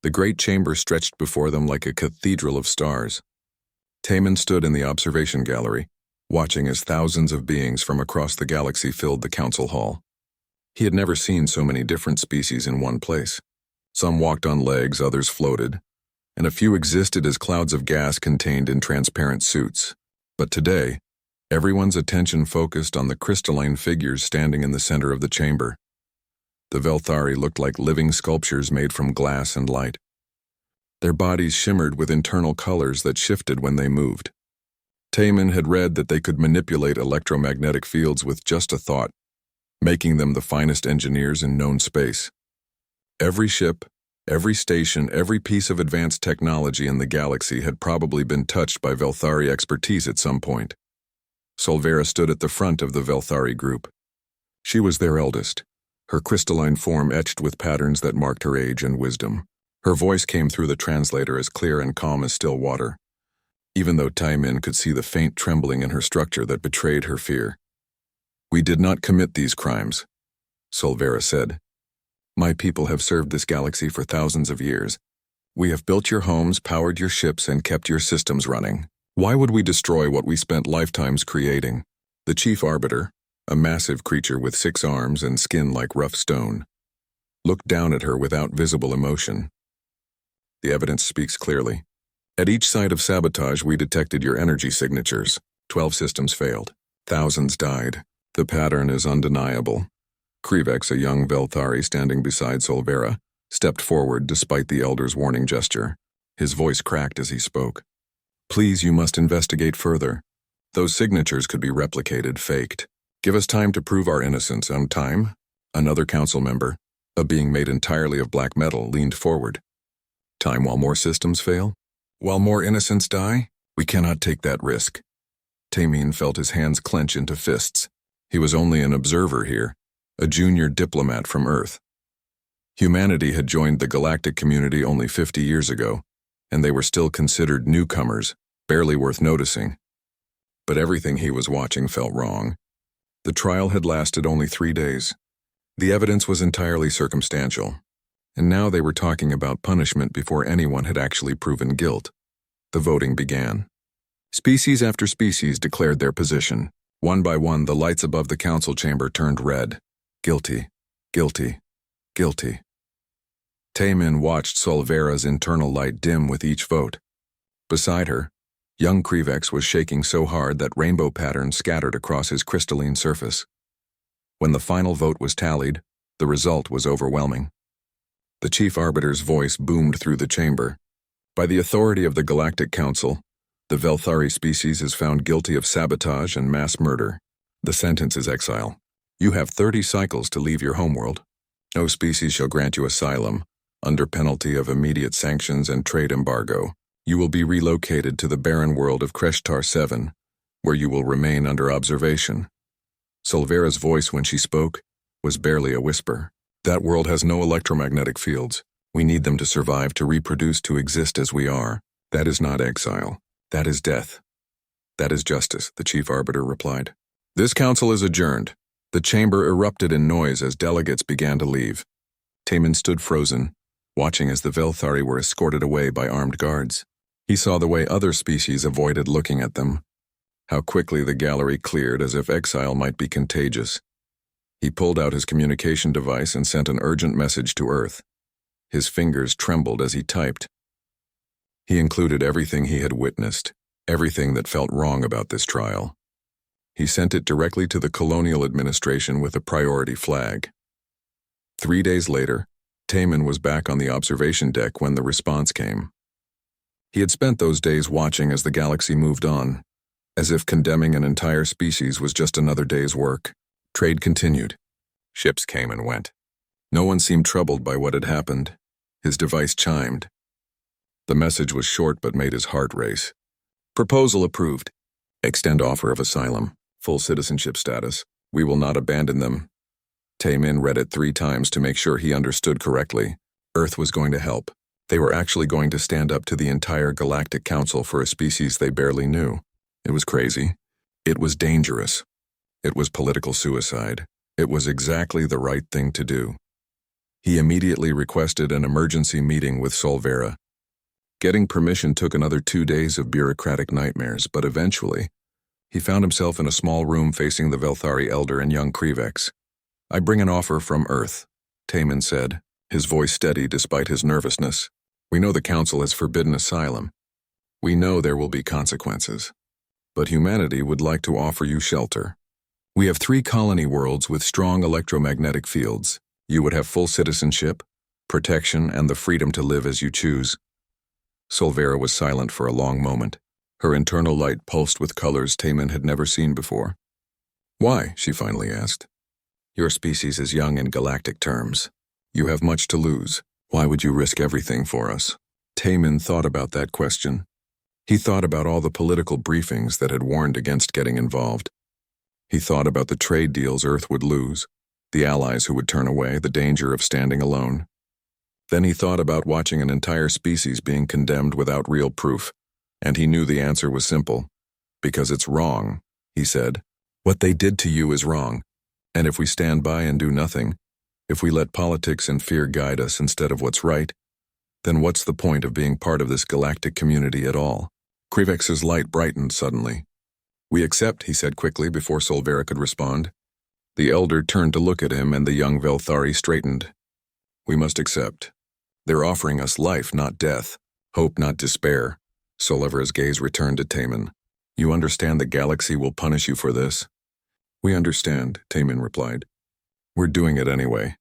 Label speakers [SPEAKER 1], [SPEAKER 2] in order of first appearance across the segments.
[SPEAKER 1] The great chamber stretched before them like a cathedral of stars. Taman stood in the observation gallery, watching as thousands of beings from across the galaxy filled the council hall. He had never seen so many different species in one place. Some walked on legs, others floated, and a few existed as clouds of gas contained in transparent suits. But today, everyone's attention focused on the crystalline figures standing in the center of the chamber. The Velthari looked like living sculptures made from glass and light. Their bodies shimmered with internal colors that shifted when they moved. Taman had read that they could manipulate electromagnetic fields with just a thought, making them the finest engineers in known space. Every ship, every station, every piece of advanced technology in the galaxy had probably been touched by Velthari expertise at some point. Solvera stood at the front of the Velthari group. She was their eldest, her crystalline form etched with patterns that marked her age and wisdom. Her voice came through the translator as clear and calm as still water, even though Taimin could see the faint trembling in her structure that betrayed her fear. "We did not commit these crimes," Solvera said. "My people have served this galaxy for thousands of years. We have built your homes, powered your ships, and kept your systems running. Why would we destroy what we spent lifetimes creating?" The chief arbiter, a massive creature with 6 arms and skin like rough stone, looked down at her without visible emotion. "The evidence speaks clearly. At each site of sabotage, we detected your energy signatures. 12 systems failed. Thousands died. The pattern is undeniable." Krivex, a young Velthari standing beside Solvera, stepped forward despite the elder's warning gesture. His voice cracked as he spoke. "Please, you must investigate further. Those signatures could be replicated, faked. Give us time to prove our innocence." Time? Another council member, a being made entirely of black metal, leaned forward. "Time while more systems fail? While more innocents die? We cannot take that risk." Tamin felt his hands clench into fists. He was only an observer here, a junior diplomat from Earth. Humanity had joined the galactic community only 50 years ago, and they were still considered newcomers, barely worth noticing. But everything he was watching felt wrong. The trial had lasted only 3 days. The evidence was entirely circumstantial, and now they were talking about punishment before anyone had actually proven guilt. The voting began. Species after species declared their position. One by one, the lights above the council chamber turned red. Guilty, guilty, guilty. Tamin watched Solvera's internal light dim with each vote. Beside her, young Krivex was shaking so hard that rainbow patterns scattered across his crystalline surface. When the final vote was tallied, the result was overwhelming. The chief arbiter's voice boomed through the chamber. "By the authority of the Galactic Council, the Velthari species is found guilty of sabotage and mass murder. The sentence is exile. You have 30 cycles to leave your homeworld. No species shall grant you asylum, under penalty of immediate sanctions and trade embargo. You will be relocated to the barren world of Kreshtar 7, where you will remain under observation." Solvera's voice when she spoke was barely a whisper. "That world has no electromagnetic fields. We need them to survive, to reproduce, to exist as we are. That is not exile. That is death." "That is justice," the chief arbiter replied. "This council is adjourned." The chamber erupted in noise as delegates began to leave. Taman stood frozen, watching as the Velthari were escorted away by armed guards. He saw the way other species avoided looking at them, how quickly the gallery cleared as if exile might be contagious. He pulled out his communication device and sent an urgent message to Earth. His fingers trembled as he typed. He included everything he had witnessed, everything that felt wrong about this trial. He sent it directly to the Colonial Administration with a priority flag. 3 days later, Taman was back on the observation deck when the response came. He had spent those days watching as the galaxy moved on, as if condemning an entire species was just another day's work. Trade continued. Ships came and went. No one seemed troubled by what had happened. His device chimed. The message was short but made his heart race. "Proposal approved. Extend offer of asylum. Full citizenship status. We will not abandon them." Tamin read it 3 times to make sure he understood correctly. Earth was going to help. They were actually going to stand up to the entire Galactic Council for a species they barely knew. It was crazy. It was dangerous. It was political suicide. It was exactly the right thing to do. He immediately requested an emergency meeting with Solvera. Getting permission took another 2 days of bureaucratic nightmares, but eventually, he found himself in a small room facing the Velthari elder and young Krivex. "I bring an offer from Earth," Taman said, his voice steady despite his nervousness. "We know the Council has forbidden asylum. We know there will be consequences. But humanity would like to offer you shelter. We have 3 colony worlds with strong electromagnetic fields. You would have full citizenship, protection, and the freedom to live as you choose." Solvera was silent for a long moment. Her internal light pulsed with colors Taman had never seen before. "Why?" she finally asked. "Your species is young in galactic terms. You have much to lose. Why would you risk everything for us?" Taman thought about that question. He thought about all the political briefings that had warned against getting involved. He thought about the trade deals Earth would lose, the allies who would turn away, the danger of standing alone. Then he thought about watching an entire species being condemned without real proof, and he knew the answer was simple. "Because it's wrong," he said. "What they did to you is wrong, and if we stand by and do nothing, if we let politics and fear guide us instead of what's right, then what's the point of being part of this galactic community at all?" Krivex's light brightened suddenly. "We accept," he said quickly before Solvera could respond. The elder turned to look at him and the young Velthari straightened. "We must accept. They're offering us life, not death, hope, not despair." Solvera's gaze returned to Taman. "You understand the galaxy will punish you for this?" "We understand," Taman replied. "We're doing it anyway."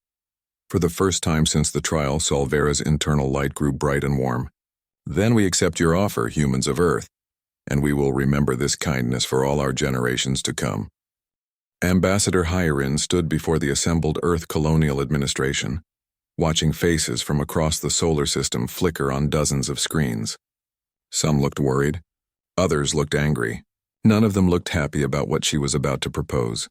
[SPEAKER 1] For the first time since the trial, Solvera's internal light grew bright and warm. "Then we accept your offer, humans of Earth, and we will remember this kindness for all our generations to come." Ambassador Hierin stood before the assembled Earth Colonial Administration, watching faces from across the solar system flicker on dozens of screens. Some looked worried, others looked angry. None of them looked happy about what she was about to propose.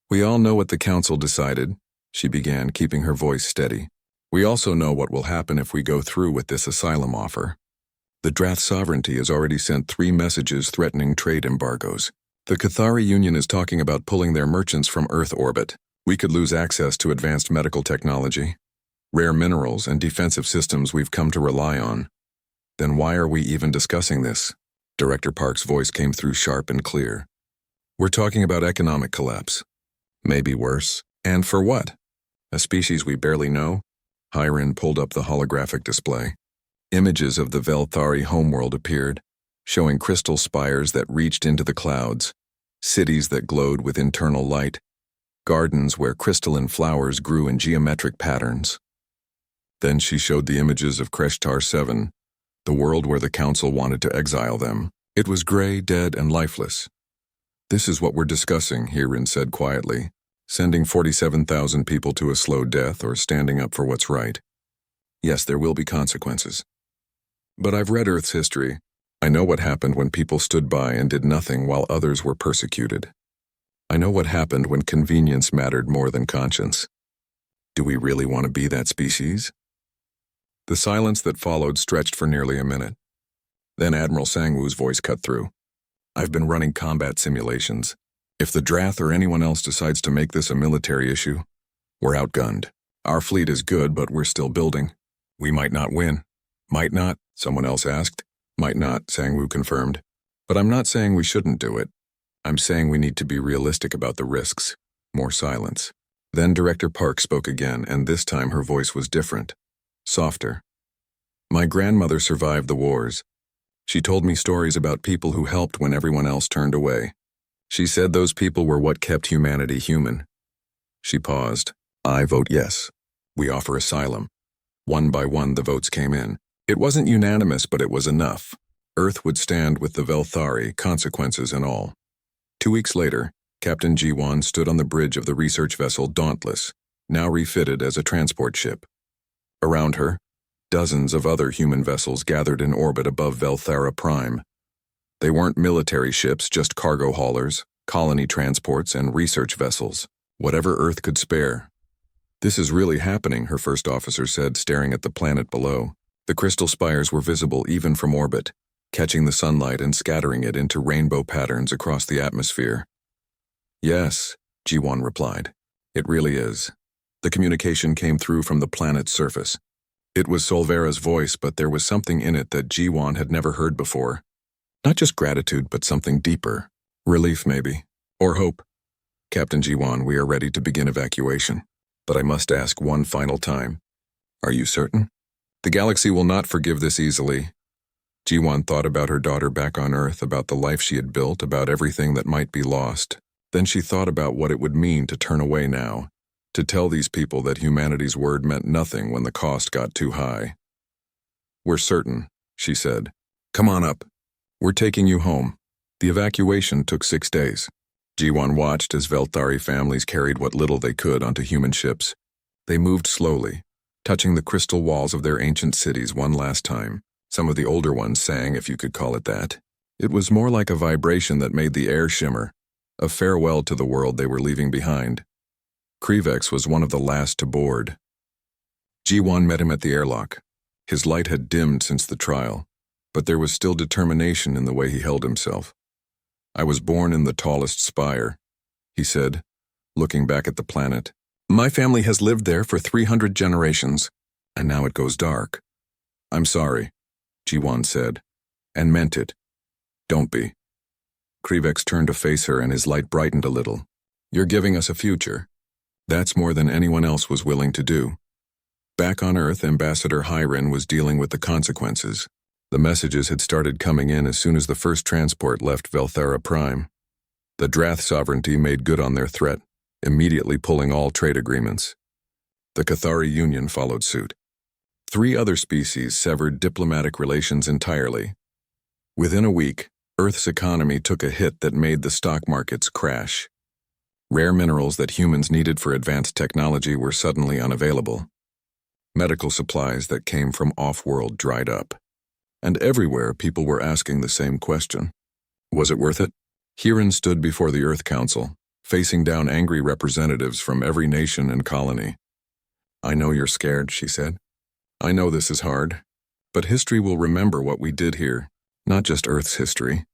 [SPEAKER 1] "We all know what the Council decided," she began, keeping her voice steady. "We also know what will happen if we go through with this asylum offer. The Drath Sovereignty has already sent 3 messages threatening trade embargoes. The Cathari Union is talking about pulling their merchants from Earth orbit. We could lose access to advanced medical technology, rare minerals, and defensive systems we've come to rely on. Then why are we even discussing this?" Director Park's voice came through sharp and clear. "We're talking about economic collapse. Maybe worse. And for what? A species we barely know?" Hierin pulled up the holographic display. Images of the Velthari homeworld appeared, showing crystal spires that reached into the clouds, cities that glowed with internal light, gardens where crystalline flowers grew in geometric patterns. Then she showed the images of Kreshtar 7, the world where the Council wanted to exile them. It was gray, dead, and lifeless. "This is what we're discussing," Hierin said quietly, "sending 47,000 people to a slow death or standing up for what's right. Yes, there will be consequences. But I've read Earth's history. I know what happened when people stood by and did nothing while others were persecuted. I know what happened when convenience mattered more than conscience. Do we really want to be that species?" The silence that followed stretched for nearly a minute. Then Admiral Sangwoo's voice cut through. "I've been running combat simulations. If the Drath or anyone else decides to make this a military issue, we're outgunned. Our fleet is good, but we're still building. We might not win." "Might not?" someone else asked. "Might not," Sangwoo confirmed. "But I'm not saying we shouldn't do it. I'm saying we need to be realistic about the risks." More silence. Then Director Park spoke again, and this time her voice was different, softer. "My grandmother survived the wars. She told me stories about people who helped when everyone else turned away. She said those people were what kept humanity human." She paused. "I vote yes. We offer asylum." One by one the votes came in. It wasn't unanimous, but it was enough. Earth would stand with the Velthari, consequences and all. 2 weeks later, Captain Jiwan stood on the bridge of the research vessel Dauntless, now refitted as a transport ship. Around her, dozens of other human vessels gathered in orbit above Velthara Prime. They weren't military ships, just cargo haulers, colony transports, and research vessels, whatever Earth could spare. "This is really happening," her first officer said, staring at the planet below. The crystal spires were visible even from orbit, catching the sunlight and scattering it into rainbow patterns across the atmosphere. "Yes," Jiwan replied. "It really is. The communication came through from the planet's surface. It was Solvera's voice, but there was something in it that Jiwan had never heard before. Not just gratitude, but something deeper. Relief, maybe. Or hope. Captain Jiwan, we are ready to begin evacuation. But I must ask one final time. Are you certain? The galaxy will not forgive this easily. Jiwan thought about her daughter back on Earth, about the life she had built, about everything that might be lost. Then she thought about what it would mean to turn away now, to tell these people that humanity's word meant nothing when the cost got too high. We're certain, she said. Come on up. We're taking you home. The evacuation took 6 days. Jiwan watched as Velthari families carried what little they could onto human ships. They moved slowly, touching the crystal walls of their ancient cities one last time. Some of the older ones sang, if you could call it that. It was more like a vibration that made the air shimmer, a farewell to the world they were leaving behind. Krivex was one of the last to board. Jiwan met him at the airlock. His light had dimmed since the trial, but there was still determination in the way he held himself. I was born in the tallest spire, he said, looking back at the planet. My family has lived there for 300 generations, and now it goes dark. I'm sorry, Jiwan said, and meant it. Don't be. Krivex turned to face her and his light brightened a little. You're giving us a future. That's more than anyone else was willing to do. Back on Earth, Ambassador Hyren was dealing with the consequences. The messages had started coming in as soon as the first transport left Velthara Prime. The Drath sovereignty made good on their threat, immediately pulling all trade agreements. The Cathari Union followed suit. 3 other species severed diplomatic relations entirely. Within a week, Earth's economy took a hit that made the stock markets crash. Rare minerals that humans needed for advanced technology were suddenly unavailable. Medical supplies that came from off-world dried up. And everywhere people were asking the same question. Was it worth it? Hiran stood before the Earth Council, facing down angry representatives from every nation and colony. I know you're scared, she said. I know this is hard, but history will remember what we did here, not just Earth's history,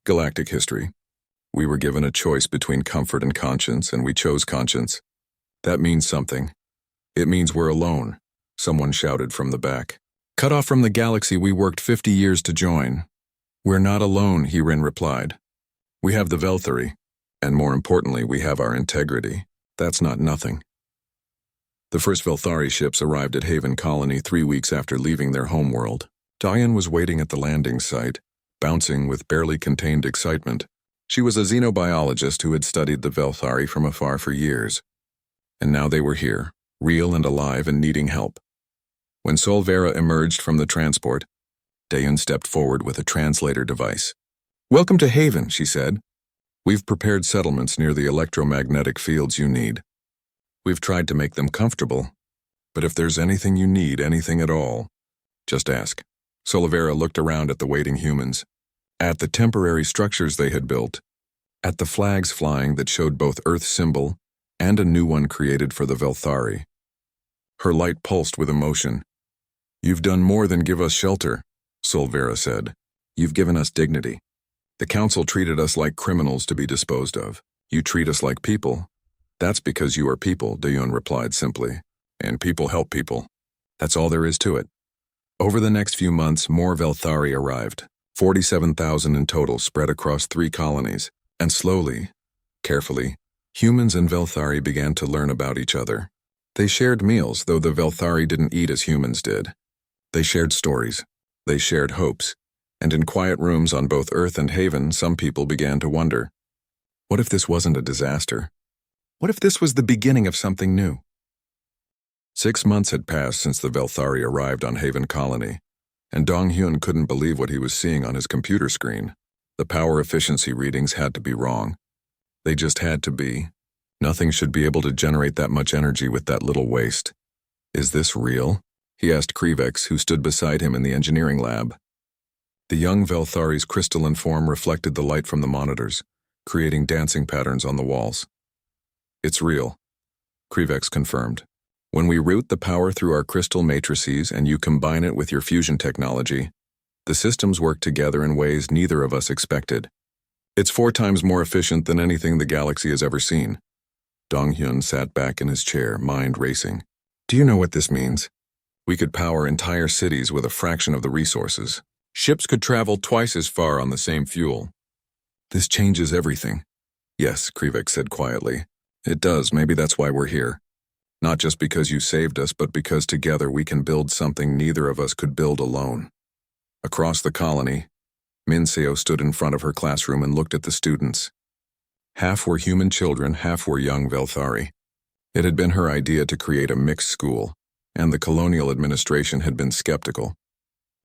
[SPEAKER 1] galactic history. We were given a choice between comfort and conscience, and we chose conscience. That means something. It means we're alone, someone shouted from the back. Cut off from the galaxy we worked 50 years to join. We're not alone, Hiran replied. We have the Velthari, and more importantly, we have our integrity. That's not nothing. The first Velthari ships arrived at Haven Colony 3 weeks after leaving their homeworld. Diane was waiting at the landing site, bouncing with barely contained excitement. She was a xenobiologist who had studied the Velthari from afar for years. And now they were here, real and alive and needing help. When Solvera emerged from the transport, Dayan stepped forward with a translator device. Welcome to Haven, she said. We've prepared settlements near the electromagnetic fields you need. We've tried to make them comfortable, but if there's anything you need, anything at all, just ask. Solvera looked around at the waiting humans, at the temporary structures they had built, at the flags flying that showed both Earth's symbol and a new one created for the Velthari. Her light pulsed with emotion. You've done more than give us shelter, Solvera said. You've given us dignity. The council treated us like criminals to be disposed of. You treat us like people. That's because you are people, Dayan replied simply. And people help people. That's all there is to it. Over the next few months, more Velthari arrived. 47,000 in total spread across 3 colonies. And slowly, carefully, humans and Velthari began to learn about each other. They shared meals, though the Velthari didn't eat as humans did. They shared stories. They shared hopes. And in quiet rooms on both Earth and Haven, some people began to wonder, what if this wasn't a disaster? What if this was the beginning of something new? 6 months had passed since the Velthari arrived on Haven Colony, and Dong-hyun couldn't believe what he was seeing on his computer screen. The power efficiency readings had to be wrong. They just had to be. Nothing should be able to generate that much energy with that little waste. Is this real? He asked Krivex, who stood beside him in the engineering lab. The young Velthari's crystalline form reflected the light from the monitors, creating dancing patterns on the walls. It's real, Krivex confirmed. When we route the power through our crystal matrices and you combine it with your fusion technology, the systems work together in ways neither of us expected. It's 4 times more efficient than anything the galaxy has ever seen. Dong-hyun sat back in his chair, mind racing. Do you know what this means? We could power entire cities with a fraction of the resources. Ships could travel twice as far on the same fuel. This changes everything. Yes, Krivek said quietly. It does. Maybe that's why we're here. Not just because you saved us, but because together we can build something neither of us could build alone. Across the colony, Min Seo stood in front of her classroom and looked at the students. Half were human children, half were young Velthari. It had been her idea to create a mixed school, and the colonial administration had been skeptical.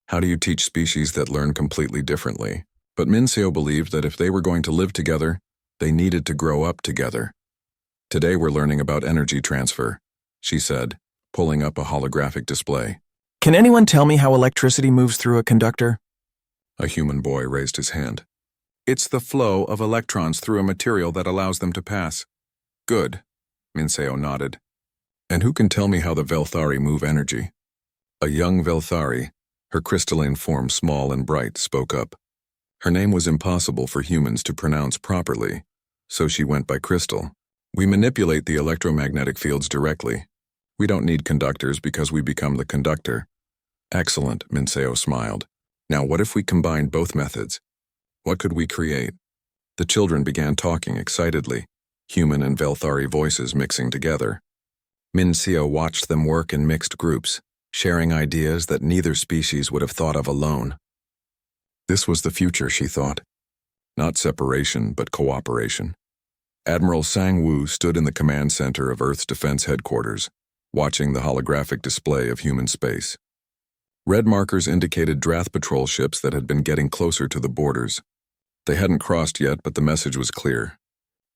[SPEAKER 1] How do you teach species that learn completely differently? But Min Seo believed that if they were going to live together, they needed to grow up together. Today we're learning about energy transfer, she said, pulling up a holographic display.
[SPEAKER 2] Can anyone tell me how electricity moves through a conductor?
[SPEAKER 1] A human boy raised his hand. It's the flow of electrons through a material that allows them to pass. Good, Min Seo nodded. And who can tell me how the Velthari move energy? A young Velthari, her crystalline form small and bright, spoke up. Her name was impossible for humans to pronounce properly, so she went by Crystal. We manipulate the electromagnetic fields directly. We don't need conductors because we become the conductor. Excellent, Min Seo smiled. Now what if we combined both methods? What could we create? The children began talking excitedly, human and Velthari voices mixing together. Min Seo watched them work in mixed groups, sharing ideas that neither species would have thought of alone. This was the future, she thought. Not separation, but cooperation. Admiral Sang-woo stood in the command center of Earth's Defense Headquarters, watching the holographic display of human space. Red markers indicated Drath patrol ships that had been getting closer to the borders. They hadn't crossed yet, but the message was clear.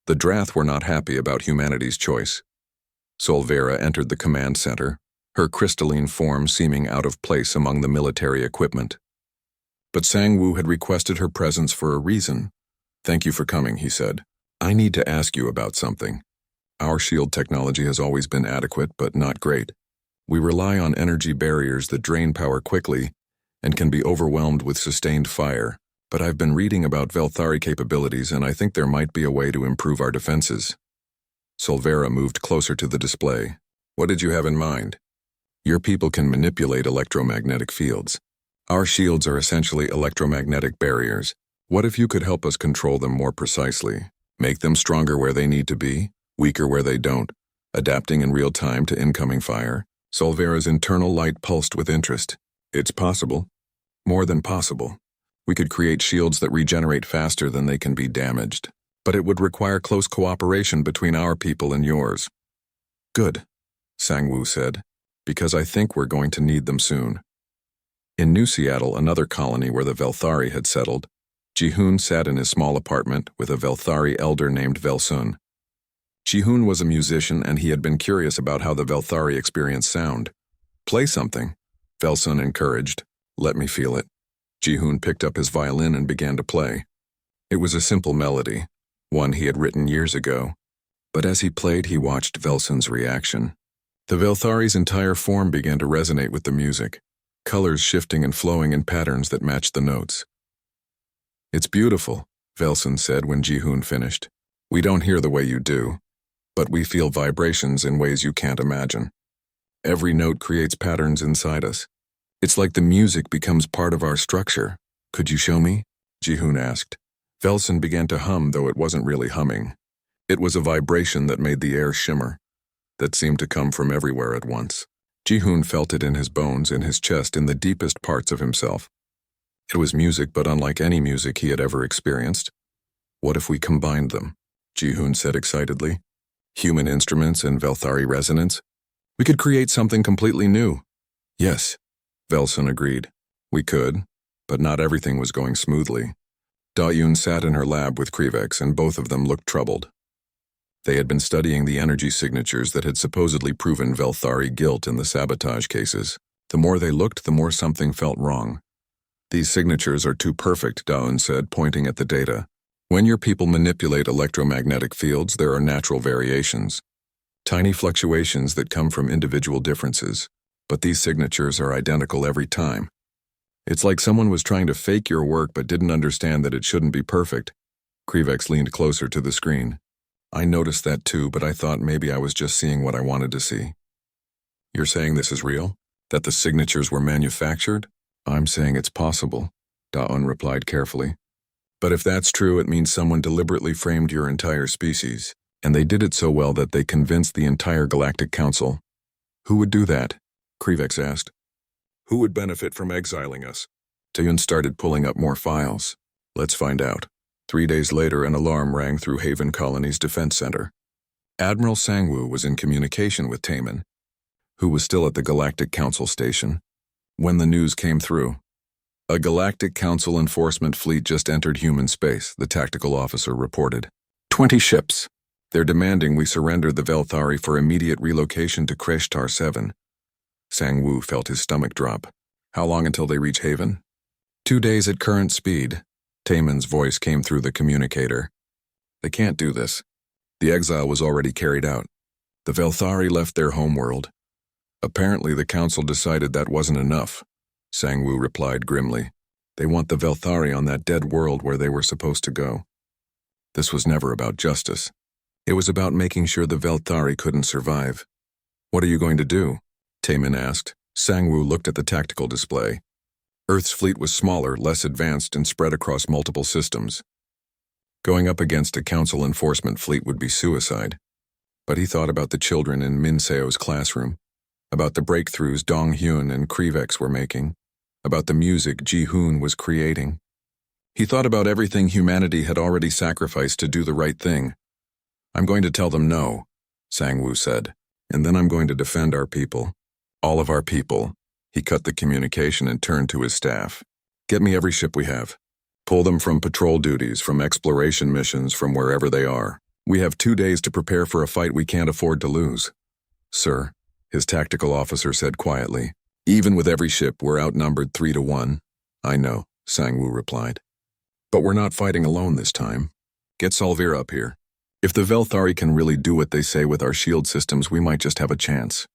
[SPEAKER 1] The Drath were not happy about humanity's choice. Solvera entered the command center, her crystalline form seeming out of place among the military equipment. But Sang-woo had requested her presence for a reason. Thank you for coming, he said. I need to ask you about something. Our shield technology has always been adequate, but not great. We rely on energy barriers that drain power quickly and can be overwhelmed with sustained fire. But I've been reading about Velthari capabilities, and I think there might be a way to improve our defenses. Solvera moved closer to the display. What did you have in mind? Your people can manipulate electromagnetic fields. Our shields are essentially electromagnetic barriers. What if you could help us control them more precisely? Make them stronger where they need to be, weaker where they don't, adapting in real time to incoming fire? Solvera's internal light pulsed with interest. It's possible. More than possible. We could create shields that regenerate faster than they can be damaged. But it would require close cooperation between our people and yours. Good, Sang-woo said, because I think we're going to need them soon. In New Seattle, another colony where the Velthari had settled, Ji-hoon sat in his small apartment with a Velthari elder named Velsun. Ji-hoon was a musician, and he had been curious about how the Velthari experienced sound. Play something, Velsun encouraged. Let me feel it. Ji-hoon picked up his violin and began to play. It was a simple melody, one he had written years ago. But as he played, he watched Velsun's reaction. The Velthari's entire form began to resonate with the music, colors shifting and flowing in patterns that matched the notes. It's beautiful, Velsun said when Ji-hoon finished. We don't hear the way you do, but we feel vibrations in ways you can't imagine. Every note creates patterns inside us. It's like the music becomes part of our structure. Could you show me? Ji-hoon asked. Velsun began to hum, though it wasn't really humming. It was a vibration that made the air shimmer, that seemed to come from everywhere at once. Ji-hoon felt it in his bones, in his chest, in the deepest parts of himself. It was music, but unlike any music he had ever experienced. What if we combined them? Ji-hoon said excitedly. Human instruments and Velthari resonance? We could create something completely new. Yes, Velsun agreed. We could, but not everything was going smoothly. Da-yoon sat in her lab with Krivex, and both of them looked troubled. They had been studying the energy signatures that had supposedly proven Velthari guilt in the sabotage cases. The more they looked, the more something felt wrong. These signatures are too perfect, Da-yoon said, pointing at the data. When your people manipulate electromagnetic fields, there are natural variations. Tiny fluctuations that come from individual differences. But these signatures are identical every time. It's like someone was trying to fake your work but didn't understand that it shouldn't be perfect. Krivex leaned closer to the screen. I noticed that too, but I thought maybe I was just seeing what I wanted to see. You're saying this is real? That the signatures were manufactured? I'm saying it's possible, Da-un replied carefully. But if that's true, it means someone deliberately framed your entire species, and they did it so well that they convinced the entire Galactic Council. Who would do that? Krivex asked. Who would benefit from exiling us? Da-un started pulling up more files. Let's find out. 3 days later, an alarm rang through Haven Colony's defense center. Admiral Sangwoo was in communication with Taemin, who was still at the Galactic Council station, when the news came through. A Galactic Council enforcement fleet just entered human space, the tactical officer reported. 20 ships. They're demanding we surrender the Velthari for immediate relocation to Kreshtar 7. Sangwoo felt his stomach drop. How long until they reach Haven? 2 days at current speed. Taemin's voice came through the communicator. They can't do this. The exile was already carried out. The Velthari left their homeworld. Apparently the council decided that wasn't enough, Sangwoo replied grimly. They want the Velthari on that dead world where they were supposed to go. This was never about justice. It was about making sure the Velthari couldn't survive. What are you going to do? Taemin asked. Sangwoo looked at the tactical display. Earth's fleet was smaller, less advanced, and spread across multiple systems. Going up against a council enforcement fleet would be suicide. But he thought about the children in Min Seo's classroom, about the breakthroughs Dong Hyun and Krivex were making, about the music Ji-hoon was creating. He thought about everything humanity had already sacrificed to do the right thing. I'm going to tell them no, Sangwoo said, and then I'm going to defend our people. All of our people. He cut the communication and turned to his staff. Get me every ship we have. Pull them from patrol duties, from exploration missions, from wherever they are. We have 2 days to prepare for a fight we can't afford to lose. Sir, his tactical officer said quietly. Even with every ship, we're outnumbered 3-1. I know, Sangwoo replied. But we're not fighting alone this time. Get Salvira up here. If the Velthari can really do what they say with our shield systems, we might just have a chance.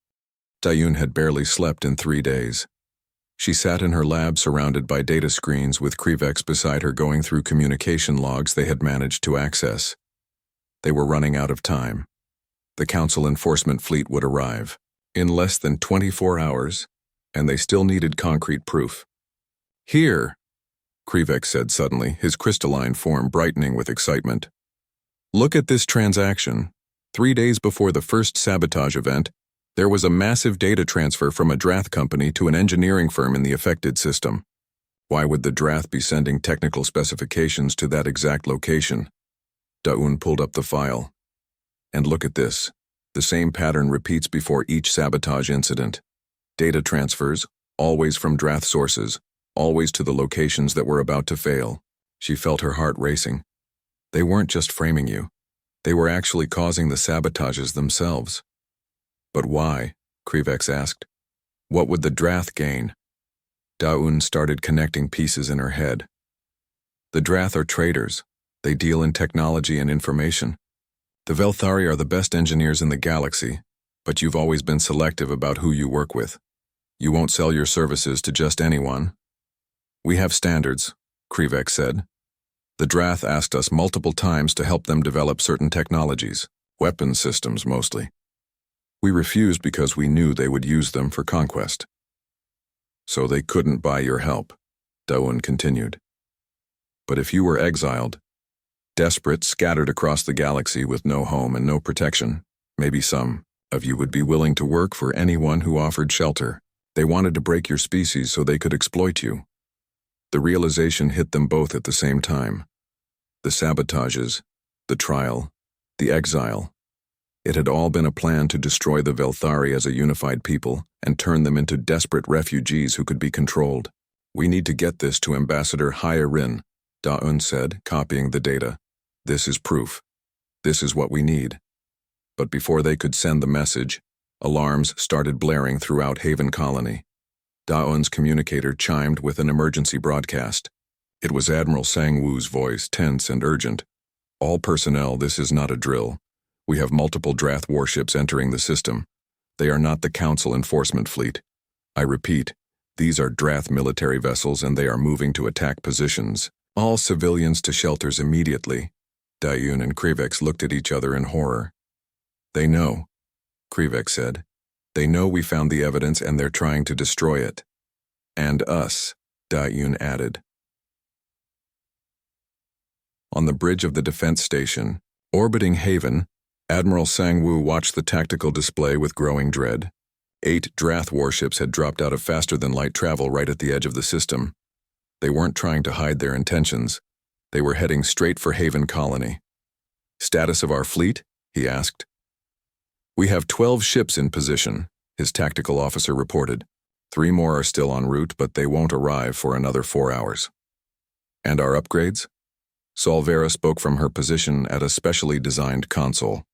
[SPEAKER 1] Da-un had barely slept in 3 days. She sat in her lab surrounded by data screens with Krivex beside her going through communication logs they had managed to access. They were running out of time. The Council enforcement fleet would arrive in less than 24 hours, and they still needed concrete proof. Here, Krivex said suddenly, his crystalline form brightening with excitement. Look at this transaction. 3 days before the first sabotage event, there was a massive data transfer from a Drath company to an engineering firm in the affected system. Why would the Drath be sending technical specifications to that exact location? Da-un pulled up the file. And look at this. The same pattern repeats before each sabotage incident. Data transfers, always from Drath sources, always to the locations that were about to fail. She felt her heart racing. They weren't just framing you. They were actually causing the sabotages themselves. But why? Krivex asked. What would the Drath gain? Da-un started connecting pieces in her head. The Drath are traders. They deal in technology and information. The Velthari are the best engineers in the galaxy, but you've always been selective about who you work with. You won't sell your services to just anyone. We have standards, Krivex said. The Drath asked us multiple times to help them develop certain technologies, weapons systems mostly. We refused because we knew they would use them for conquest. So they couldn't buy your help, Da-un continued. But if you were exiled, desperate, scattered across the galaxy with no home and no protection, maybe some of you would be willing to work for anyone who offered shelter. They wanted to break your species so they could exploit you. The realization hit them both at the same time. The sabotages, the trial, the exile. It had all been a plan to destroy the Velthari as a unified people and turn them into desperate refugees who could be controlled. We need to get this to Ambassador Hyarin, Da-un said, copying the data. This is proof. This is what we need. But before they could send the message, alarms started blaring throughout Haven Colony. Da-un's communicator chimed with an emergency broadcast. It was Admiral Sangwoo's voice, tense and urgent. All personnel, this is not a drill. We have multiple Drath warships entering the system. They are not the Council enforcement fleet. I repeat, these are Drath military vessels and they are moving to attack positions. All civilians to shelters immediately. Dayun and Krivex looked at each other in horror. They know, Krivex said. They know we found the evidence and they're trying to destroy it. And us, Dayun added. On the bridge of the defense station, orbiting Haven, Admiral Sang-woo watched the tactical display with growing dread. 8 Drath warships had dropped out of faster-than-light travel right at the edge of the system. They weren't trying to hide their intentions. They were heading straight for Haven Colony. "Status of our fleet?" he asked. "We have 12 ships in position," his tactical officer reported. 3 more are still en route, but they won't arrive for another 4 hours. "And our upgrades?" Solvera spoke from her position at a specially designed console.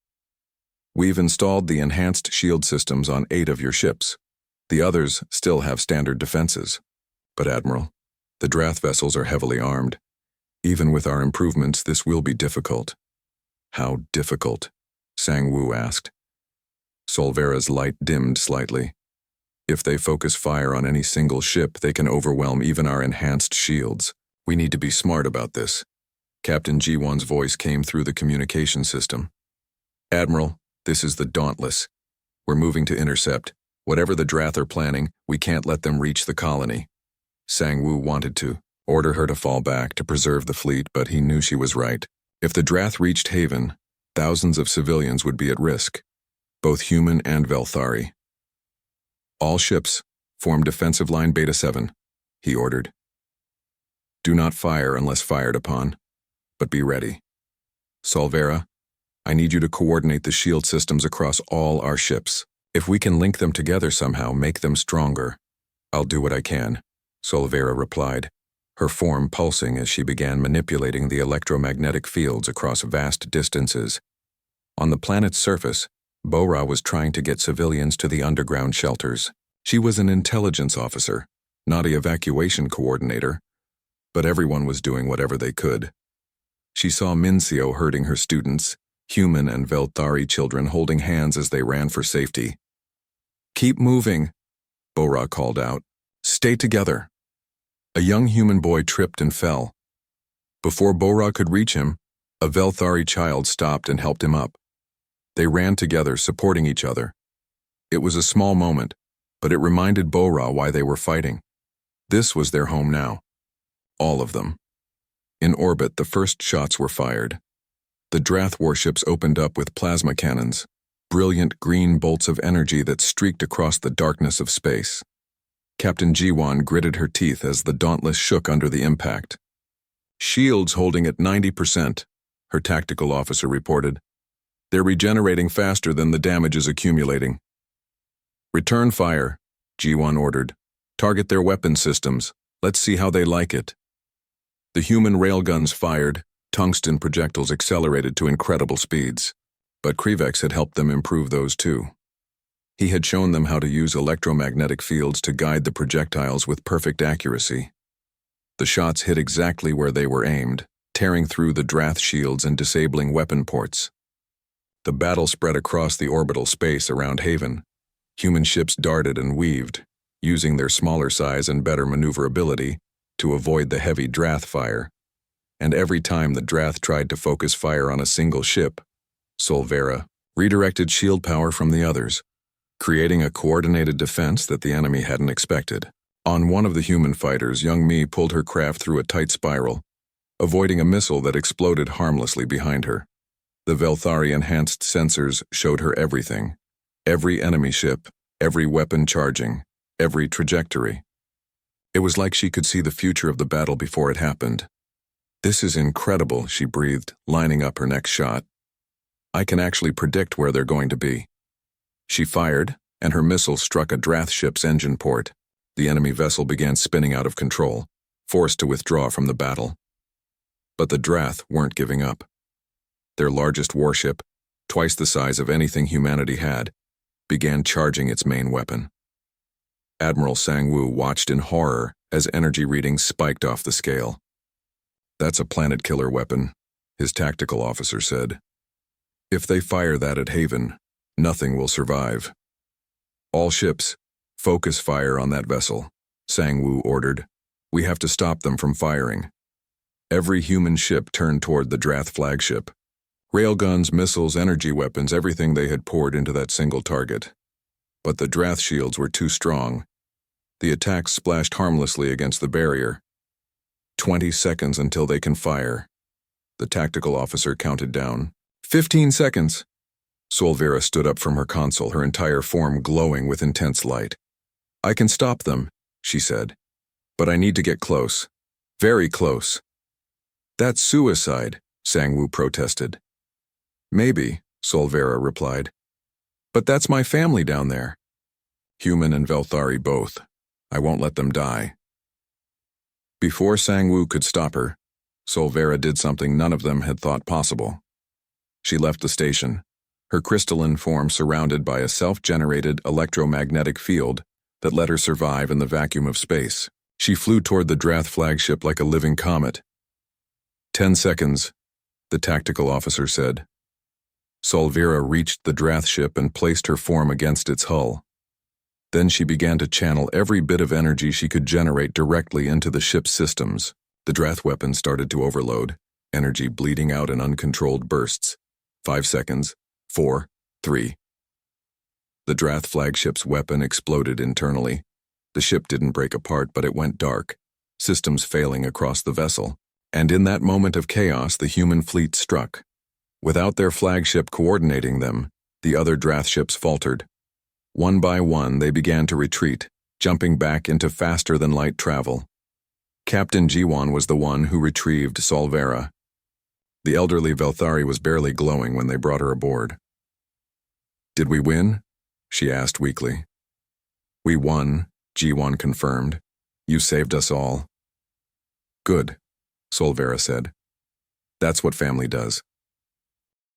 [SPEAKER 1] "We've installed the enhanced shield systems on 8 of your ships. The others still have standard defenses. But Admiral, the Drath vessels are heavily armed. Even with our improvements, this will be difficult." "How difficult?" Sang-woo asked. Solvera's light dimmed slightly. "If they focus fire on any single ship, they can overwhelm even our enhanced shields. We need to be smart about this." Captain Ji-won's voice came through the communication system. "Admiral, this is the Dauntless. We're moving to intercept. Whatever the Drath are planning, we can't let them reach the colony." Sang-woo wanted to order her to fall back to preserve the fleet, but he knew she was right. If the Drath reached Haven, thousands of civilians would be at risk, both human and Velthari. "All ships, form defensive line Beta 7, he ordered. "Do not fire unless fired upon, but be ready. Solvera, I need you to coordinate the shield systems across all our ships. If we can link them together somehow, make them stronger." "I'll do what I can," Solvera replied, her form pulsing as she began manipulating the electromagnetic fields across vast distances. On the planet's surface, Bora was trying to get civilians to the underground shelters. She was an intelligence officer, not an evacuation coordinator, but everyone was doing whatever they could. She saw Mincio herding her students, human and Velthari children holding hands as they ran for safety. "Keep moving," Bora called out. "Stay together." A young human boy tripped and fell. Before Bora could reach him, a Velthari child stopped and helped him up. They ran together, supporting each other. It was a small moment, but it reminded Bora why they were fighting. This was their home now. All of them. In orbit, the first shots were fired. The Drath warships opened up with plasma cannons, brilliant green bolts of energy that streaked across the darkness of space. Captain Ji-won gritted her teeth as the Dauntless shook under the impact. "Shields holding at 90%, her tactical officer reported. "They're regenerating faster than the damage is accumulating." "Return fire," Ji-won ordered. "Target their weapon systems. Let's see how they like it." The human railguns fired, tungsten projectiles accelerated to incredible speeds. But Krivex had helped them improve those too. He had shown them how to use electromagnetic fields to guide the projectiles with perfect accuracy. The shots hit exactly where they were aimed, tearing through the Drath shields and disabling weapon ports. The battle spread across the orbital space around Haven. Human ships darted and weaved, using their smaller size and better maneuverability to avoid the heavy Drath fire. And every time the Drath tried to focus fire on a single ship, Solvera redirected shield power from the others, creating a coordinated defense that the enemy hadn't expected. On one of the human fighters, young Mi pulled her craft through a tight spiral, avoiding a missile that exploded harmlessly behind her. The Velthari enhanced sensors showed her everything. Every enemy ship, every weapon charging, every trajectory. It was like she could see the future of the battle before it happened. "This is incredible," she breathed, lining up her next shot. "I can actually predict where they're going to be." She fired, and her missile struck a Drath ship's engine port. The enemy vessel began spinning out of control, forced to withdraw from the battle. But the Drath weren't giving up. Their largest warship, twice the size of anything humanity had, began charging its main weapon. Admiral Sang-woo watched in horror as energy readings spiked off the scale. "That's a planet-killer weapon," his tactical officer said. "If they fire that at Haven, nothing will survive." "All ships, focus fire on that vessel," Sang-woo ordered. "We have to stop them from firing." Every human ship turned toward the Drath flagship. Railguns, missiles, energy weapons, everything they had poured into that single target. But the Drath shields were too strong. The attacks splashed harmlessly against the barrier. 20 seconds until they can fire. The tactical officer counted down. 15 seconds. Solvera stood up from her console, her entire form glowing with intense light. I can stop them, she said. But I need to get close. Very close. That's suicide, Sang-Woo protested. Maybe, Solvera replied. But that's my family down there. Human and Velthari both. I won't let them die. Before Sang-Woo could stop her, Solvera did something none of them had thought possible. She left the station, her crystalline form surrounded by a self-generated electromagnetic field that let her survive in the vacuum of space. She flew toward the Drath flagship like a living comet. 10 seconds, the tactical officer said. Solvera reached the Drath ship and placed her form against its hull. Then she began to channel every bit of energy she could generate directly into the ship's systems. The Drath weapon started to overload, energy bleeding out in uncontrolled bursts. 5 seconds. 4, 3. The Drath flagship's weapon exploded internally. The ship didn't break apart, but it went dark, systems failing across the vessel. And in that moment of chaos, the human fleet struck. Without their flagship coordinating them, the other Drath ships faltered. One by one, they began to retreat, jumping back into faster-than-light travel. Captain Jiwon was the one who retrieved Solvera. The elderly Velthari was barely glowing when they brought her aboard. Did we win? She asked weakly. We won, Jiwon confirmed. You saved us all. Good, Solvera said. That's what family does.